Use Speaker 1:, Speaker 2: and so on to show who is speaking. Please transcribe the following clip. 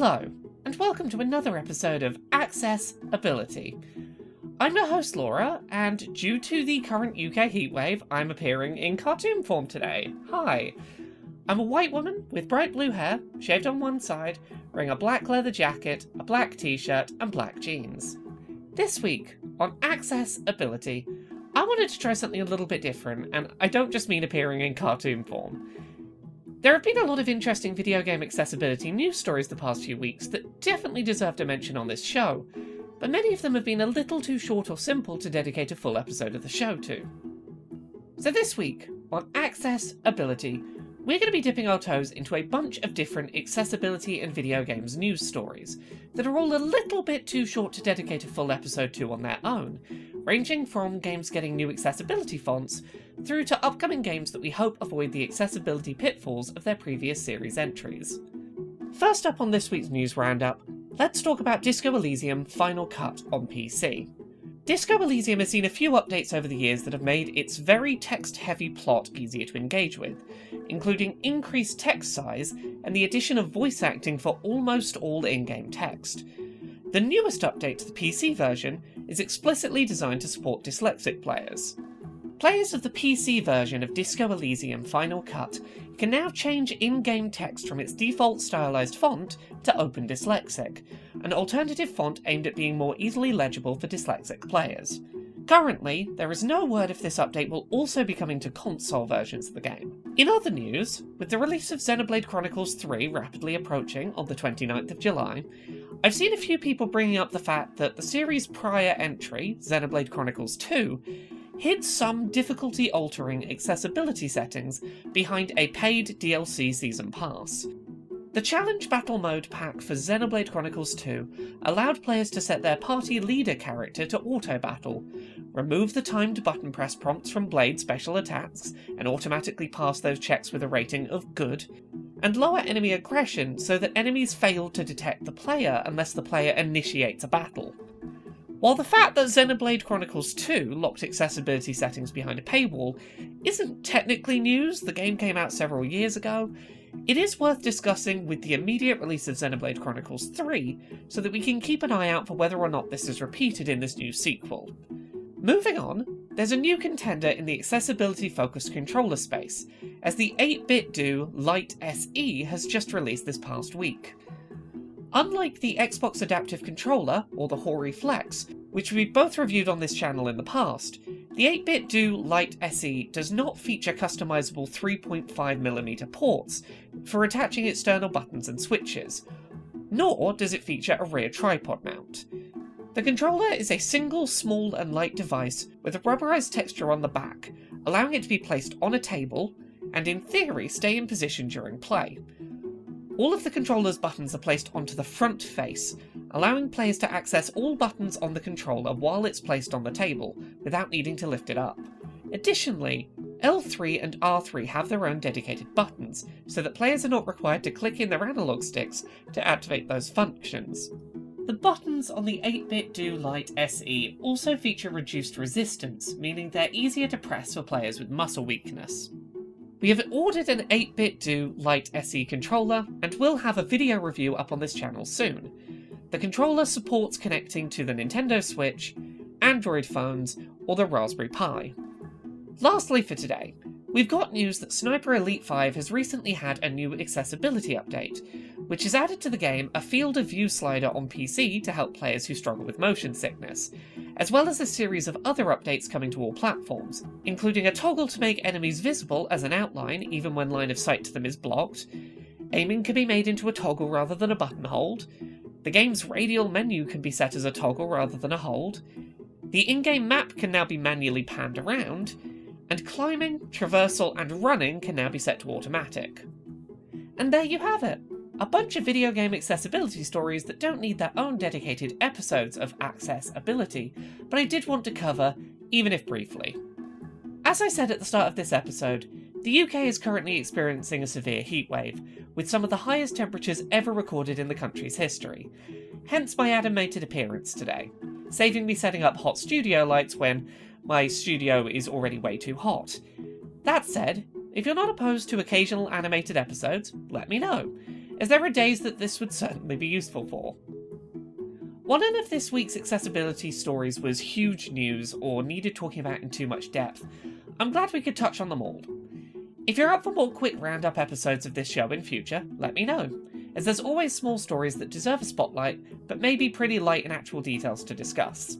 Speaker 1: Hello, and welcome to another episode of Accessibillity. I'm your host Laura, and due to the current UK heatwave, I'm appearing in cartoon form today. Hi. I'm a white woman with bright blue hair, shaved on one side, wearing a black leather jacket, a black t-shirt, and black jeans. This week, on Accessibillity, I wanted to try something a little bit different, and I don't just mean appearing in cartoon form. There have been a lot of interesting video game accessibility news stories the past few weeks that definitely deserve a mention on this show, but many of them have been a little too short or simple to dedicate a full episode of the show to. So this week, on Accessibillity, we're going to be dipping our toes into a bunch of different accessibility and video games news stories that are all a little bit too short to dedicate a full episode to on their own, ranging from games getting new accessibility fonts through to upcoming games that we hope avoid the accessibility pitfalls of their previous series entries. First up on this week's news roundup, let's talk about Disco Elysium Final Cut on PC. Disco Elysium has seen a few updates over the years that have made its very text-heavy plot easier to engage with, including increased text size and the addition of voice acting for almost all in-game text. The newest update to the PC version is explicitly designed to support dyslexic players. Players of the PC version of Disco Elysium Final Cut can now change in-game text from its default stylized font to Open Dyslexic, an alternative font aimed at being more easily legible for dyslexic players. Currently, there is no word if this update will also be coming to console versions of the game. In other news, with the release of Xenoblade Chronicles 3 rapidly approaching on the 29th of July, I've seen a few people bringing up the fact that the series' prior entry, Xenoblade Chronicles 2, hid some difficulty-altering accessibility settings behind a paid DLC Season Pass. The Challenge Battle Mode pack for Xenoblade Chronicles 2 allowed players to set their party leader character to auto-battle, remove the timed button press prompts from Blade special attacks and automatically pass those checks with a rating of good, and lower enemy aggression so that enemies failed to detect the player unless the player initiates a battle. While the fact that Xenoblade Chronicles 2 locked accessibility settings behind a paywall isn't technically news, the game came out several years ago, it is worth discussing with the immediate release of Xenoblade Chronicles 3 so that we can keep an eye out for whether or not this is repeated in this new sequel. Moving on, there's a new contender in the accessibility-focused controller space, as the 8BitDo Lite SE has just released this past week. Unlike the Xbox Adaptive Controller, or the Hori Flex, which we've both reviewed on this channel in the past, the 8BitDo Lite SE does not feature customizable 3.5mm ports for attaching external buttons and switches, nor does it feature a rear tripod mount. The controller is a single small and light device with a rubberized texture on the back, allowing it to be placed on a table, and in theory stay in position during play. All of the controller's buttons are placed onto the front face, allowing players to access all buttons on the controller while it's placed on the table, without needing to lift it up. Additionally, L3 and R3 have their own dedicated buttons, so that players are not required to click in their analog sticks to activate those functions. The buttons on the 8BitDo Lite SE also feature reduced resistance, meaning they're easier to press for players with muscle weakness. We have ordered an 8BitDo Lite SE controller, and will have a video review up on this channel soon. The controller supports connecting to the Nintendo Switch, Android phones, or the Raspberry Pi. Lastly for today, we've got news that Sniper Elite 5 has recently had a new accessibility update, which has added to the game a field of view slider on PC to help players who struggle with motion sickness, as well as a series of other updates coming to all platforms, including a toggle to make enemies visible as an outline even when line of sight to them is blocked. Aiming can be made into a toggle rather than a button hold. The game's radial menu can be set as a toggle rather than a hold. The in-game map can now be manually panned around, and climbing, traversal, and running can now be set to automatic. And there you have it! A bunch of video game accessibility stories that don't need their own dedicated episodes of Accessibillity, but I did want to cover, even if briefly. As I said at the start of this episode, the UK is currently experiencing a severe heatwave, with some of the highest temperatures ever recorded in the country's history. Hence my animated appearance today, saving me setting up hot studio lights when my studio is already way too hot. That said, if you're not opposed to occasional animated episodes, let me know. as there are days that this would certainly be useful for. While none of this week's accessibility stories was huge news or needed talking about in too much depth, I'm glad we could touch on them all. If you're up for more quick roundup episodes of this show in future, let me know, as there's always small stories that deserve a spotlight, but may be pretty light in actual details to discuss.